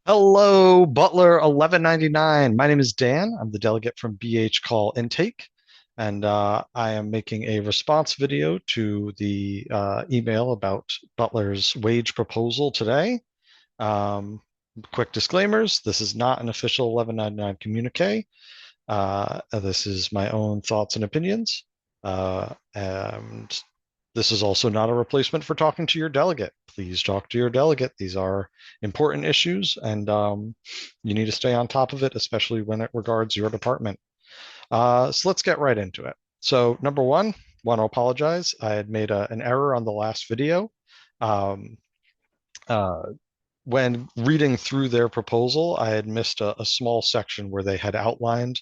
Hello, Butler 1199. My name is Dan. I'm the delegate from BH Call Intake, and I am making a response video to the email about Butler's wage proposal today. Um, Quick disclaimers, this is not an official 1199 communique. This is my own thoughts and opinions. And this is also not a replacement for talking to your delegate. Please talk to your delegate. These are important issues, and you need to stay on top of it, especially when it regards your department. So let's get right into it. So, number one, want to apologize. I had made an error on the last video. Um, uh, when reading through their proposal, I had missed a small section where they had outlined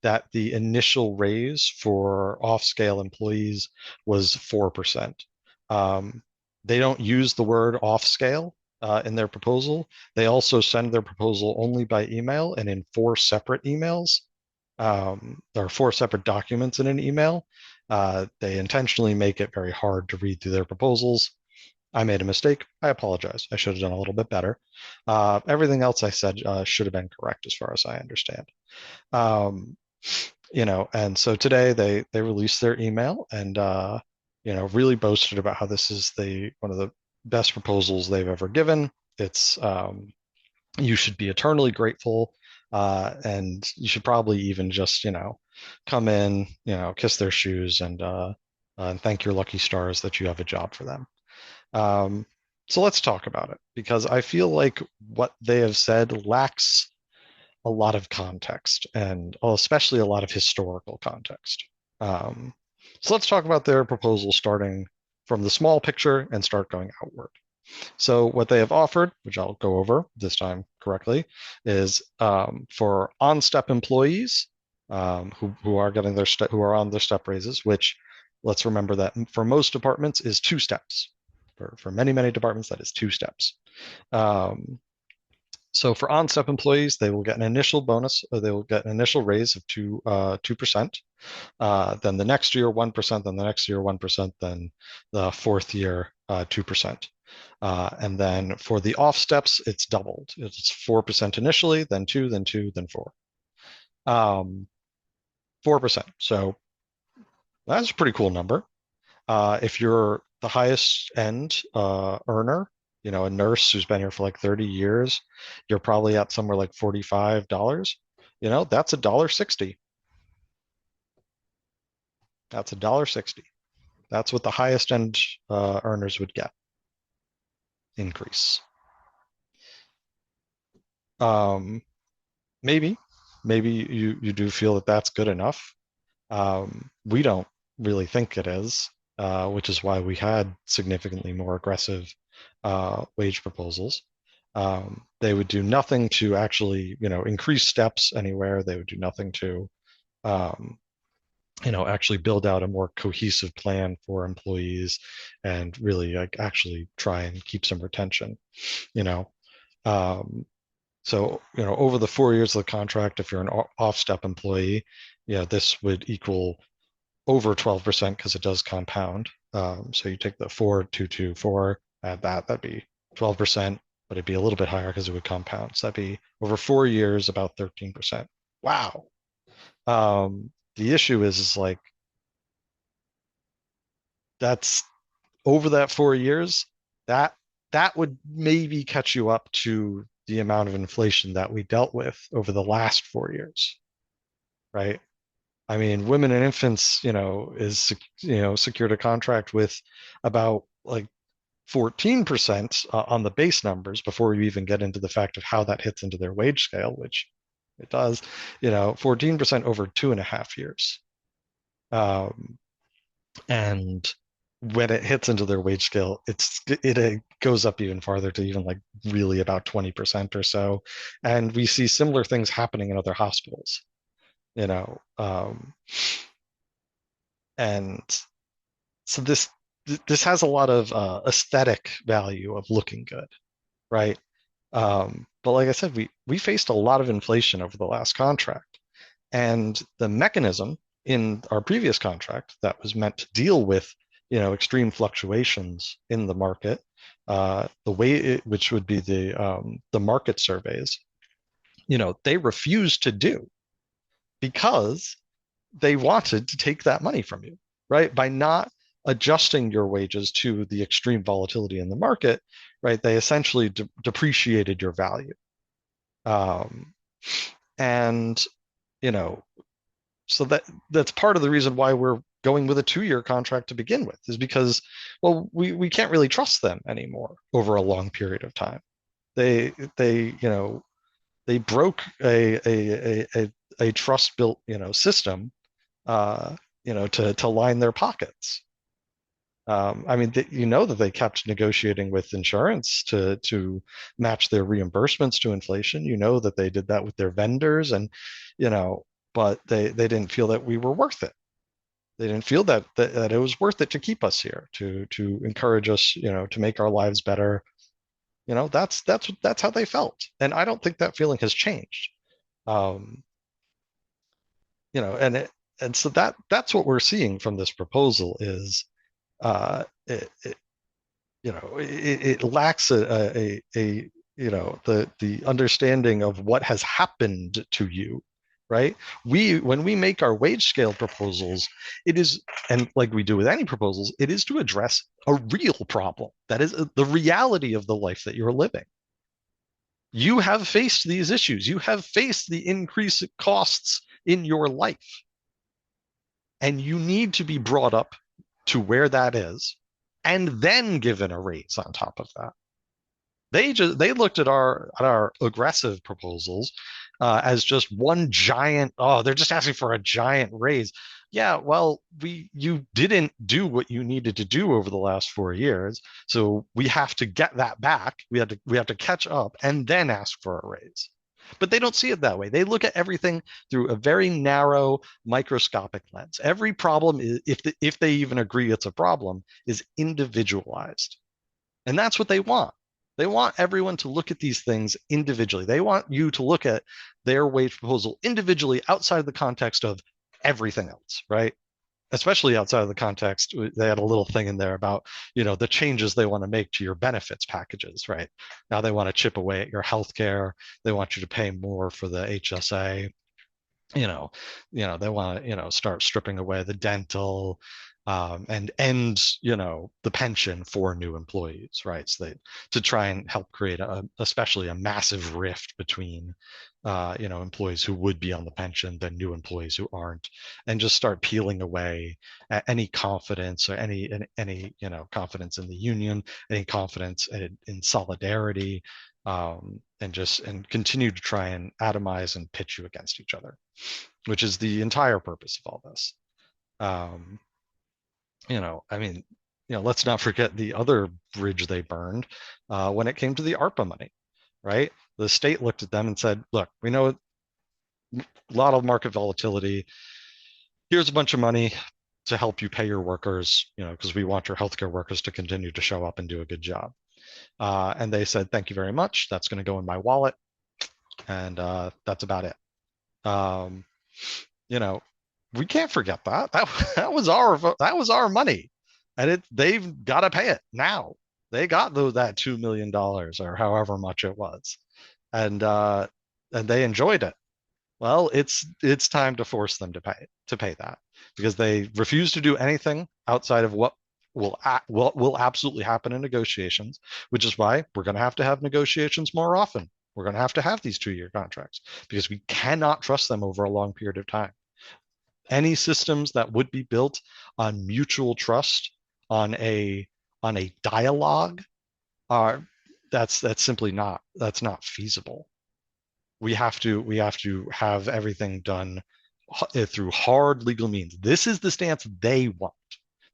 that the initial raise for off-scale employees was 4%. Um, they don't use the word off-scale in their proposal. They also send their proposal only by email and in four separate emails, or four separate documents in an email. They intentionally make it very hard to read through their proposals. I made a mistake. I apologize. I should have done a little bit better. Everything else I said should have been correct as far as I understand. Um, and so today they released their email and really boasted about how this is the one of the best proposals they've ever given. It's you should be eternally grateful, and you should probably even just come in, kiss their shoes and thank your lucky stars that you have a job for them. Um, so let's talk about it because I feel like what they have said lacks a lot of context and especially a lot of historical context. Um, so let's talk about their proposal starting from the small picture and start going outward. So what they have offered, which I'll go over this time correctly, is for on-step employees who are getting who are on their step raises, which let's remember that for most departments is two steps. For many, many departments, that is two steps. Um, so for on-step employees, they will get an initial bonus, or they will get an initial raise of 2%. Then the next year, 1%, then the next year, 1%, then the fourth year, 2%. And then for the off steps, it's doubled. It's 4% initially, then 2, then 2, then 4. 4%. So that's a pretty cool number. If you're the highest end earner, a nurse who's been here for like 30 years, you're probably at somewhere like $45. That's $1.60. That's $1.60. That's what the highest end earners would get increase. Um, maybe, maybe you do feel that that's good enough. We don't really think it is, which is why we had significantly more aggressive wage proposals. They would do nothing to actually, increase steps anywhere. They would do nothing to, um, actually build out a more cohesive plan for employees and really like actually try and keep some retention, you know. Um, so, over the 4 years of the contract, if you're an off-step employee, this would equal over 12% because it does compound. So you take the 4,224, add that, that'd be 12%, but it'd be a little bit higher because it would compound. So that'd be over 4 years, about 13%. Wow. The issue is like that's over that 4 years, that that would maybe catch you up to the amount of inflation that we dealt with over the last 4 years, right? I mean, women and infants, secured a contract with about like 14% on the base numbers before you even get into the fact of how that hits into their wage scale, which it does, 14% over 2.5 years. Um, and when it hits into their wage scale, it goes up even farther to even like really about 20% or so. And we see similar things happening in other hospitals, you know. And so this has a lot of aesthetic value of looking good, right? But like I said, we faced a lot of inflation over the last contract, and the mechanism in our previous contract that was meant to deal with extreme fluctuations in the market, which would be the market surveys, they refused to do because they wanted to take that money from you, right? By not adjusting your wages to the extreme volatility in the market, right? They essentially depreciated your value. Um, and, you know, so that's part of the reason why we're going with a 2-year contract to begin with, is because, well, we can't really trust them anymore over a long period of time. They broke a trust built, system, uh, to line their pockets. I mean, that they kept negotiating with insurance to match their reimbursements to inflation. You know that they did that with their vendors, and but they didn't feel that we were worth it. They didn't feel that it was worth it to keep us here, to encourage us, to make our lives better. That's how they felt, and I don't think that feeling has changed. Um, you know, and it, and so that's what we're seeing from this proposal is uh, it it lacks the understanding of what has happened to you, right? When we make our wage scale proposals, it is, and like we do with any proposals, it is to address a real problem that is the reality of the life that you're living. You have faced these issues. You have faced the increased costs in your life, and you need to be brought up to where that is and then given a raise on top of that. They looked at our aggressive proposals as just one giant. Oh, they're just asking for a giant raise. Yeah, well, you didn't do what you needed to do over the last 4 years, so we have to get that back. We have to catch up and then ask for a raise. But they don't see it that way. They look at everything through a very narrow, microscopic lens. Every problem is, if they even agree it's a problem, is individualized, and that's what they want. They want everyone to look at these things individually. They want you to look at their wage proposal individually outside of the context of everything else, right? Especially outside of the context, they had a little thing in there about, the changes they want to make to your benefits packages, right? Now they want to chip away at your healthcare. They want you to pay more for the HSA. They want to, start stripping away the dental, and end, the pension for new employees, right? So to try and help create especially a massive rift between, employees who would be on the pension than new employees who aren't, and just start peeling away at any confidence or any confidence in the union, any confidence in solidarity, and continue to try and atomize and pitch you against each other, which is the entire purpose of all this. Um, I mean, let's not forget the other bridge they burned when it came to the ARPA money, right? The state looked at them and said, look, we know a lot of market volatility. Here's a bunch of money to help you pay your workers, because we want your healthcare workers to continue to show up and do a good job. And they said, thank you very much. That's going to go in my wallet. And that's about it. Um, you know, we can't forget that. That was our money, and they've got to pay it now. They got that $2 million or however much it was, and they enjoyed it. Well, it's time to force them to pay that, because they refuse to do anything outside of what will absolutely happen in negotiations, which is why we're going to have negotiations more often. We're going to have these 2-year contracts because we cannot trust them over a long period of time. Any systems that would be built on mutual trust, on a dialogue, are that's simply that's not feasible. We have to have everything done through hard legal means. This is the stance they want.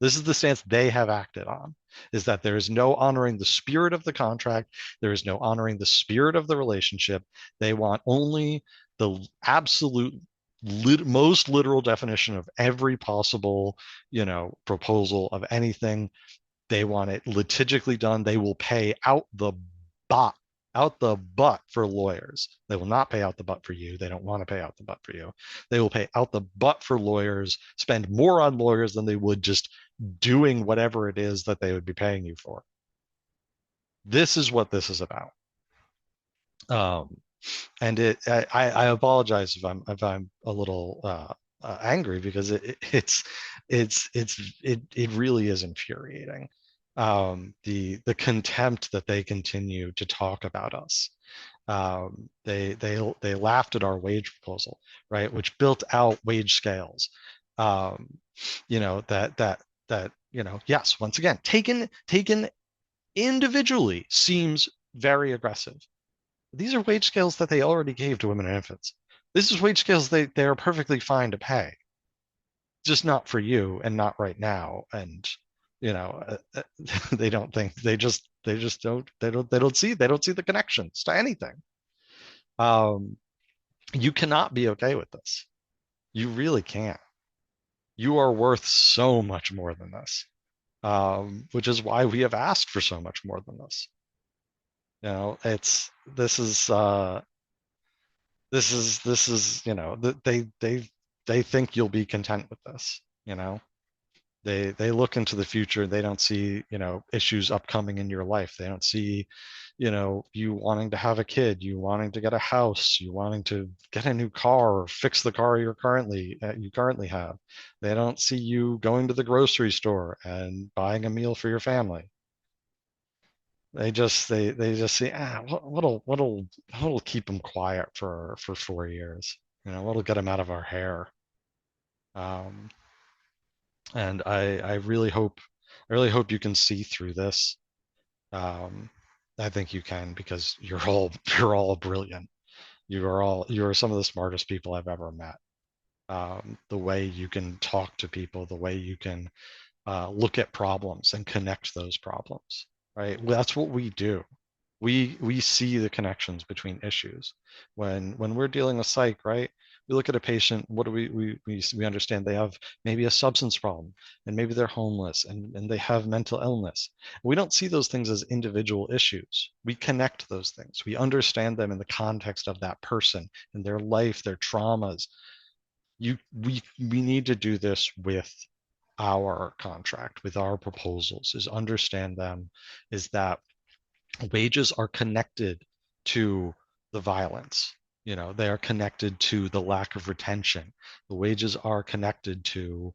This is the stance they have acted on, is that there is no honoring the spirit of the contract. There is no honoring the spirit of the relationship. They want only the absolute most literal definition of every possible, proposal of anything. They want it litigically done. They will pay out the bot out the butt for lawyers. They will not pay out the butt for you. They don't want to pay out the butt for you. They will pay out the butt for lawyers, spend more on lawyers than they would just doing whatever it is that they would be paying you for. This is what this is about. Um, and I apologize if I'm a little angry because it really is infuriating. The contempt that they continue to talk about us. They laughed at our wage proposal, right, which built out wage scales. Um, yes, once again, taken individually seems very aggressive. These are wage scales that they already gave to women and infants. This is wage scales they are perfectly fine to pay, just not for you and not right now. And they don't think they just don't see the connections to anything. Um, you cannot be okay with this. You really can't. You are worth so much more than this, which is why we have asked for so much more than this. It's this is they think you'll be content with this. They look into the future. They don't see issues upcoming in your life. They don't see you wanting to have a kid, you wanting to get a house, you wanting to get a new car or fix the car you currently have. They don't see you going to the grocery store and buying a meal for your family. They just see what'll keep them quiet for 4 years. What'll get them out of our hair. Um, and I really hope you can see through this. Um, I think you can because you're all brilliant. You are some of the smartest people I've ever met. The way you can talk to people, the way you can look at problems and connect those problems, right? Well, that's what we do. We see the connections between issues. When we're dealing with psych, right? We look at a patient, what do we understand they have maybe a substance problem and maybe they're homeless and they have mental illness. We don't see those things as individual issues. We connect those things. We understand them in the context of that person and their life, their traumas. We need to do this with our contract, with our proposals, is understand them, is that wages are connected to the violence. They are connected to the lack of retention. The wages are connected to,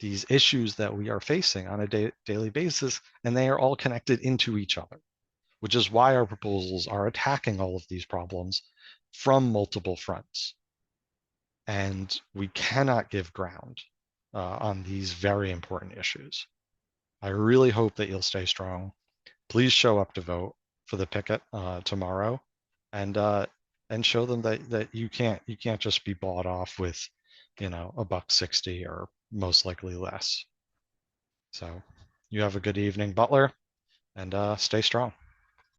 these issues that we are facing on a daily basis, and they are all connected into each other, which is why our proposals are attacking all of these problems from multiple fronts. And we cannot give ground on these very important issues. I really hope that you'll stay strong. Please show up to vote for the picket tomorrow, and show them that you can't just be bought off with $1.60 or most likely less. So you have a good evening, Butler, and stay strong.